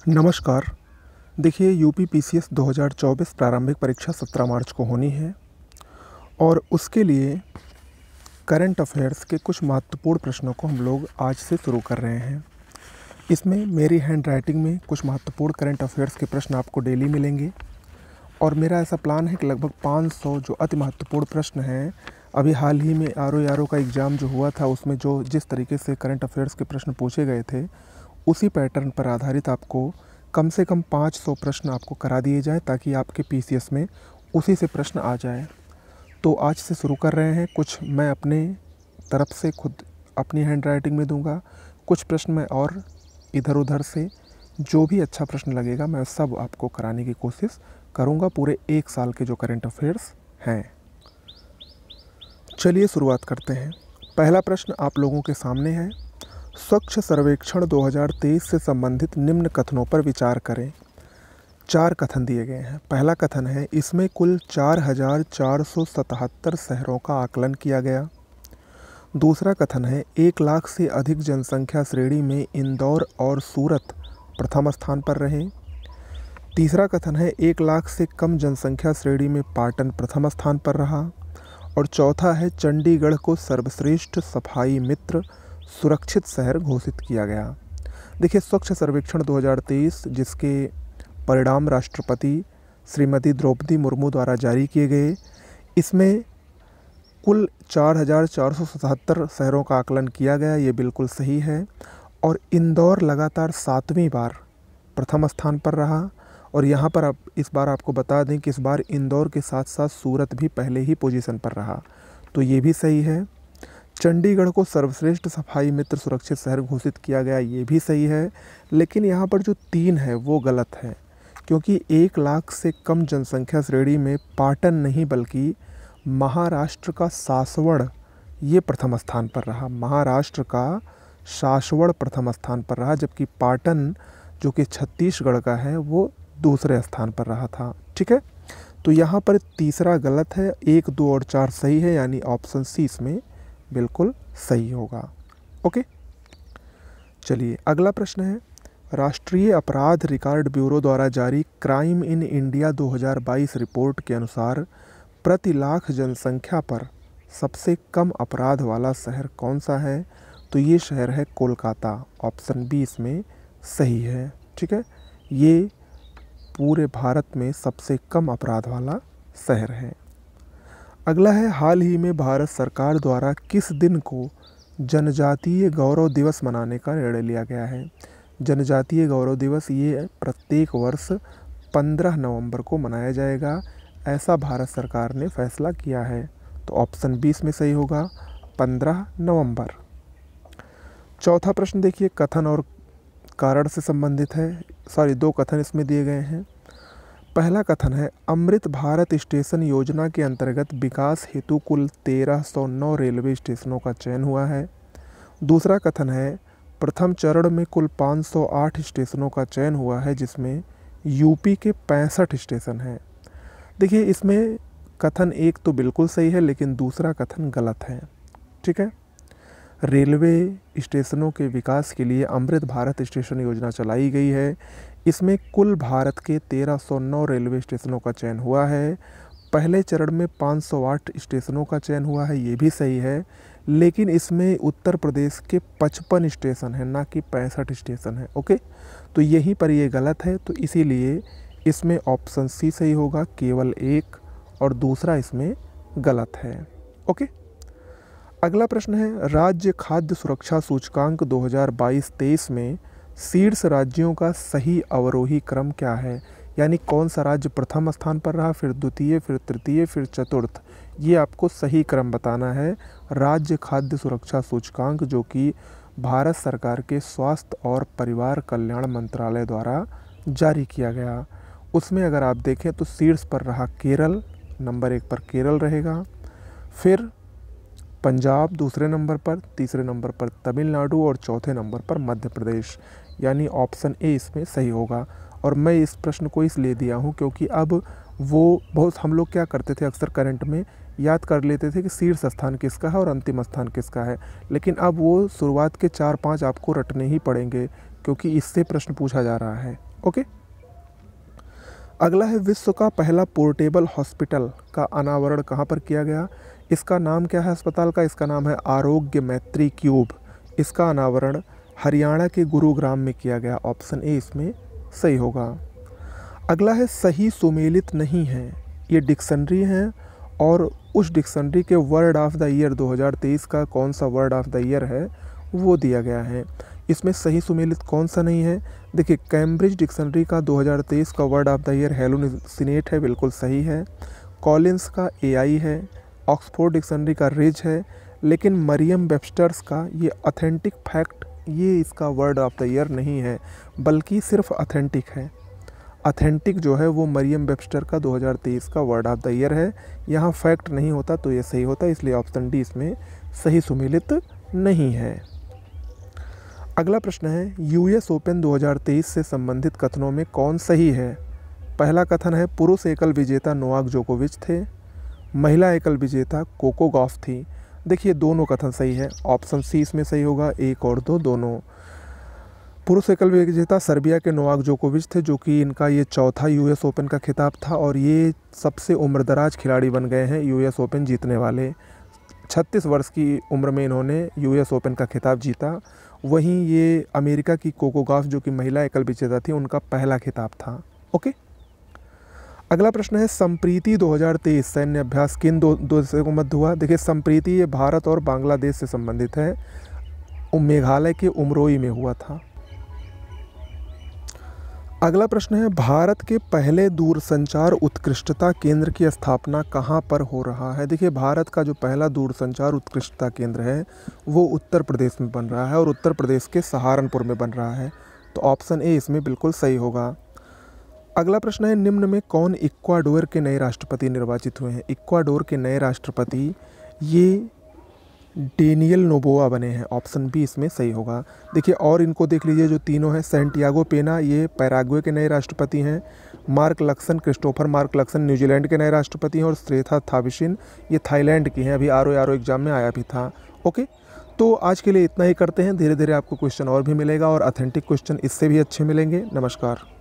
नमस्कार। देखिए, UP PCS 2024 प्रारंभिक परीक्षा 17 मार्च को होनी है और उसके लिए करंट अफेयर्स के कुछ महत्वपूर्ण प्रश्नों को हम लोग आज से शुरू कर रहे हैं। इसमें मेरी हैंड राइटिंग में कुछ महत्वपूर्ण करंट अफेयर्स के प्रश्न आपको डेली मिलेंगे और मेरा ऐसा प्लान है कि लगभग 500 जो अति महत्वपूर्ण प्रश्न हैं, अभी हाल ही में आरओ का एग्ज़ाम जो हुआ था उसमें जो जिस तरीके से करंट अफेयर्स के प्रश्न पूछे गए थे, उसी पैटर्न पर आधारित आपको कम से कम 500 प्रश्न आपको करा दिए जाए ताकि आपके पीसीएस में उसी से प्रश्न आ जाए। तो आज से शुरू कर रहे हैं। कुछ मैं अपने तरफ से खुद अपनी हैंड राइटिंग में दूंगा, कुछ प्रश्न मैं और इधर उधर से जो भी अच्छा प्रश्न लगेगा मैं सब आपको कराने की कोशिश करूंगा पूरे 1 साल के जो करंट अफेयर्स हैं। चलिए शुरुआत करते हैं। पहला प्रश्न आप लोगों के सामने है। स्वच्छ सर्वेक्षण 2023 से संबंधित निम्न कथनों पर विचार करें। 4 कथन दिए गए हैं। पहला कथन है, इसमें कुल 4,477 शहरों का आकलन किया गया। दूसरा कथन है, 1 लाख से अधिक जनसंख्या श्रेणी में इंदौर और सूरत प्रथम स्थान पर रहे। तीसरा कथन है, 1 लाख से कम जनसंख्या श्रेणी में पाटन प्रथम स्थान पर रहा। और चौथा है, चंडीगढ़ को सर्वश्रेष्ठ सफाई मित्र सुरक्षित शहर घोषित किया गया। देखिए, स्वच्छ सर्वेक्षण 2023 जिसके परिणाम राष्ट्रपति श्रीमती द्रौपदी मुर्मू द्वारा जारी किए गए, इसमें कुल 4,477 शहरों का आकलन किया गया। ये बिल्कुल सही है। और इंदौर लगातार 7वीं बार प्रथम स्थान पर रहा। और यहाँ पर आप इस बार आपको बता दें कि इस बार इंदौर के साथ साथ सूरत भी पहले ही पोजीशन पर रहा, तो ये भी सही है। चंडीगढ़ को सर्वश्रेष्ठ सफाई मित्र सुरक्षित शहर घोषित किया गया, ये भी सही है। लेकिन यहाँ पर जो 3 है वो गलत है, क्योंकि 1 लाख से कम जनसंख्या श्रेणी में पाटन नहीं बल्कि महाराष्ट्र का सासवड़ ये प्रथम स्थान पर रहा। महाराष्ट्र का सासवड़ प्रथम स्थान पर रहा, जबकि पाटन जो कि छत्तीसगढ़ का है वो दूसरे स्थान पर रहा था। ठीक है, तो यहाँ पर तीसरा गलत है। 1, 2 और 4 सही है, यानी ऑप्शन सी इसमें बिल्कुल सही होगा। ओके, चलिए अगला प्रश्न है। राष्ट्रीय अपराध रिकॉर्ड ब्यूरो द्वारा जारी क्राइम इन इंडिया 2022 रिपोर्ट के अनुसार प्रति लाख जनसंख्या पर सबसे कम अपराध वाला शहर कौन सा है? तो ये शहर है कोलकाता। ऑप्शन बी इसमें सही है। ठीक है, ये पूरे भारत में सबसे कम अपराध वाला शहर है। अगला है, हाल ही में भारत सरकार द्वारा किस दिन को जनजातीय गौरव दिवस मनाने का निर्णय लिया गया है? जनजातीय गौरव दिवस ये प्रत्येक वर्ष 15 नवंबर को मनाया जाएगा, ऐसा भारत सरकार ने फैसला किया है। तो ऑप्शन 20 में सही होगा, 15 नवंबर। चौथा प्रश्न देखिए, कथन और कारण से संबंधित है। 2 कथन इसमें दिए गए हैं। पहला कथन है, अमृत भारत स्टेशन योजना के अंतर्गत विकास हेतु कुल 1309 रेलवे स्टेशनों का चयन हुआ है। दूसरा कथन है, प्रथम चरण में कुल 508 स्टेशनों का चयन हुआ है, जिसमें यूपी के 65 स्टेशन हैं। देखिए, इसमें कथन 1 तो बिल्कुल सही है, लेकिन दूसरा कथन गलत है। ठीक है, रेलवे स्टेशनों के विकास के लिए अमृत भारत स्टेशन योजना चलाई गई है। इसमें कुल भारत के 1309 रेलवे स्टेशनों का चयन हुआ है। पहले चरण में 508 स्टेशनों का चयन हुआ है, ये भी सही है। लेकिन इसमें उत्तर प्रदेश के 55 स्टेशन हैं, ना कि 65 स्टेशन हैं। ओके, तो यहीं पर ये गलत है, तो इसीलिए इसमें ऑप्शन सी सही होगा, केवल 1, और दूसरा इसमें गलत है। ओके, अगला प्रश्न है, राज्य खाद्य सुरक्षा सूचकांक 2022-23 में शीर्ष राज्यों का सही अवरोही क्रम क्या है? यानी कौन सा राज्य प्रथम स्थान पर रहा, फिर द्वितीय, फिर तृतीय, फिर चतुर्थ, ये आपको सही क्रम बताना है। राज्य खाद्य सुरक्षा सूचकांक जो कि भारत सरकार के स्वास्थ्य और परिवार कल्याण मंत्रालय द्वारा जारी किया गया, उसमें अगर आप देखें तो शीर्ष पर रहा केरल, नंबर 1 पर केरल रहेगा, फिर पंजाब दूसरे नंबर पर, तीसरे नंबर पर तमिलनाडु और चौथे नंबर पर मध्य प्रदेश, यानी ऑप्शन ए इसमें सही होगा। और मैं इस प्रश्न को इसलिए दिया हूँ क्योंकि अब वो बहुत हम लोग क्या करते थे अक्सर करंट में याद कर लेते थे कि शीर्ष स्थान किसका है और अंतिम स्थान किसका है, लेकिन अब वो शुरुआत के 4-5 आपको रटने ही पड़ेंगे क्योंकि इससे प्रश्न पूछा जा रहा है। ओके, अगला है विश्व का पहला पोर्टेबल हॉस्पिटल का अनावरण कहाँ पर किया गया। इसका नाम क्या है अस्पताल का? इसका नाम है आरोग्य मैत्री क्यूब। इसका अनावरण हरियाणा के गुरुग्राम में किया गया। ऑप्शन ए इसमें सही होगा। अगला है सही सुमेलित नहीं है। ये डिक्शनरी है और उस डिक्शनरी के वर्ड ऑफ द ईयर 2023 का कौन सा वर्ड ऑफ द ईयर है वो दिया गया है। इसमें सही सुमेलित कौन सा नहीं है? देखिए, कैम्ब्रिज डिक्शनरी का 2023 का word of the year hallucinate है, बिल्कुल सही है। कॉलिंस का एआई है। ऑक्सफोर्ड डिक्शनरी का रिज है। लेकिन मरियम वेबस्टर्स का ये ऑथेंटिक फैक्ट, ये इसका वर्ड ऑफ द ईयर नहीं है, बल्कि सिर्फ ऑथेंटिक है। ऑथेंटिक जो है वो मरियम वेबस्टर का 2023 का वर्ड ऑफ द ईयर है। यहाँ फैक्ट नहीं होता तो ये सही होता, इसलिए ऑप्शन डी इसमें सही सुमेलित नहीं है। अगला प्रश्न है यूएस ओपन 2023 से संबंधित कथनों में कौन सही है? पहला कथन है पुरुष एकल विजेता नोवाक जोकोविच थे, महिला एकल विजेता कोको गॉफ थी। देखिए, दोनों कथन सही है। ऑप्शन सी इसमें सही होगा, 1 और 2 दोनों। पुरुष एकल विजेता सर्बिया के नोवाक जोकोविच थे, जो कि इनका ये चौथा यूएस ओपन का खिताब था और ये सबसे उम्रदराज खिलाड़ी बन गए हैं यूएस ओपन जीतने वाले। 36 वर्ष की उम्र में इन्होंने यूएस ओपन का खिताब जीता। वहीं ये अमेरिका की कोको गॉफ, जो कि महिला एकल विजेता थी, उनका पहला खिताब था। ओके, अगला प्रश्न है संप्रीति 2023 सैन्य अभ्यास किन दो देशों को मध्य हुआ? देखिए, संप्रीति ये भारत और बांग्लादेश से संबंधित है। मेघालय के उमरोई में हुआ था। अगला प्रश्न है भारत के पहले दूरसंचार उत्कृष्टता केंद्र की स्थापना कहाँ पर हो रहा है? देखिए, भारत का जो पहला दूरसंचार उत्कृष्टता केंद्र है वो उत्तर प्रदेश में बन रहा है और उत्तर प्रदेश के सहारनपुर में बन रहा है। तो ऑप्शन ए इसमें बिल्कुल सही होगा। अगला प्रश्न है निम्न में कौन इक्वाडोर के नए राष्ट्रपति निर्वाचित हुए हैं? इक्वाडोर के नए राष्ट्रपति ये डेनियल नोबोआ बने हैं। ऑप्शन बी इसमें सही होगा। देखिए, और इनको देख लीजिए, जो तीनों हैं सैंटियागो पेना ये पैराग्वे के नए राष्ट्रपति हैं, mark Luxon Christopher mark Luxon New Zealand के नए राष्ट्रपति हैं और श्रेथा थाविशिन ये थाईलैंड की हैं। अभी आर एग्जाम में आया भी था। ओके, तो आज के लिए इतना ही करते हैं। धीरे धीरे आपको क्वेश्चन और भी मिलेगा और ऑथेंटिक क्वेश्चन इससे भी अच्छे मिलेंगे। नमस्कार।